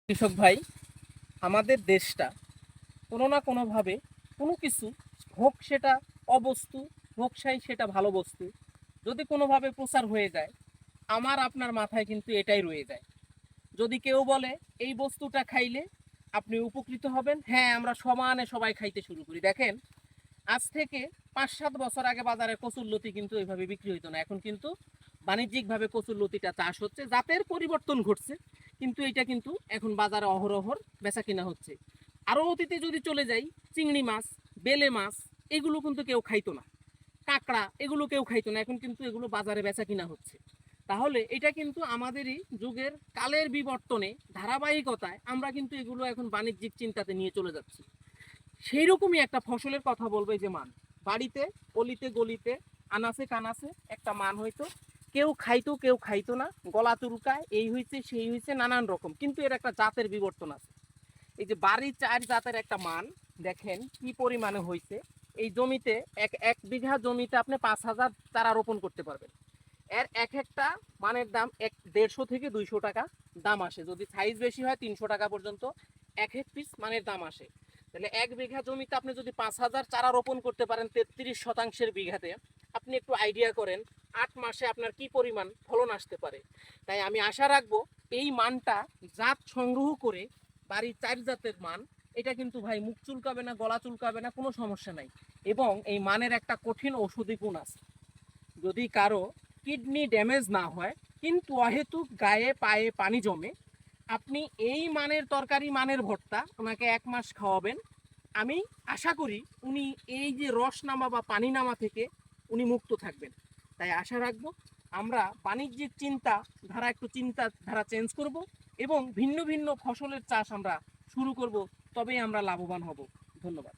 কৃষক ভাই, আমাদের দেশটা কোনো না কোনোভাবে কোনো কিছু, হোক সেটা অবস্তু, হোক সেটা ভালো বস্তু, যদি কোনোভাবে প্রচার হয়ে যায়, আমার আপনার মাথায় কিন্তু এটাই রয়ে যায়। যদি কেউ বলে এই বস্তুটা খাইলে আপনি উপকৃত হবেন, হ্যাঁ আমরা সমানে সবাই খাইতে শুরু করি। দেখেন, আজ থেকে ৫-৭ বছর আগে বাজারে কচুরলতি কিন্তু এইভাবে বিক্রি হইতো না। এখন কিন্তু বাণিজ্যিকভাবে কচুরলতিটা চাষ হচ্ছে, জাতের পরিবর্তন ঘটছে, কিন্তু এটা কিন্তু এখন বাজারে অহরহর বেচা কিনা হচ্ছে। আরও অতীতে যদি চলে যাই, চিংড়ি মাছ, বেলে মাছ, এগুলো কিন্তু কেউ খাইতো না। কাঁকড়া, এগুলো কেউ খাইতো না, এখন কিন্তু এগুলো বাজারে বেচা কিনা হচ্ছে। তাহলে এটা কিন্তু আমাদেরই যুগের কালের বিবর্তনে, ধারাবাহিকতায় আমরা কিন্তু এগুলো এখন বাণিজ্যিক চিন্তাতে নিয়ে চলে যাচ্ছি। সেই রকমই একটা ফসলের কথা বলবো, এই যে মান। বাড়িতে অলিতে গলিতে আনাচে কানাচে একটা মান হইতো, কেউ খাইতো কেউ খাইতো না, গলা চুলকায়, এই হইছে সেই হইছে, নানান রকম, কিন্তু এর একটা জাতের বিবর্তন আছে। এই যে বাড়ির চার জাতের একটা মান, দেখেন কি পরিমাণে হইছে। এই জমিতে এক এক বিঘা জমিতে আপনি ৫,০০০ চারা রোপণ করতে পারবেন। এর এক একটা মানের দাম ১৫০ থেকে ২০০ টাকা দাম আসে, যদি সাইজ বেশি হয় ৩০০ টাকা পর্যন্ত এক এক পিস মানের দাম আসে। তাহলে এক বিঘা জমিতে আপনি যদি ৫,০০০ চারা রোপণ করতে পারেন ৩৩% বিঘাতে, আপনি একটু আইডিয়া করেন ৮ মাসে আপনার কি পরিমাণ ফলন আসতে পারে। তাই আমি আশা রাখবো এই মানটা জাত সংগ্রহ করে, বাড়ির চার জাতের মান, এটা কিন্তু ভাই মুখ চুলকাবে না, গলা চুলকাবে না, কোনো সমস্যা নাই। এবং এই মানের একটা কঠিন ঔষধি গুণ আছে। যদি কারো কিডনি ড্যামেজ না হয় কিন্তু অহেতুক গায়ে পায়ে পানি জমে, আপনি এই মানের তরকারি, মানের ভর্তা ওনাকে ১ মাস খাওয়াবেন, আমি আশা করি উনি এই যে রস নামা বা পানি নামা থেকে উনি মুক্ত থাকবেন। তাই আশা রাখবো আমরা বাণিজ্যিক চিন্তা ধারা, একটু চিন্তা ধারা চেঞ্জ করব এবং ভিন্ন ভিন্ন ফসলের চাষ আমরা শুরু করব, তবেই আমরা লাভবান হব। ধন্যবাদ।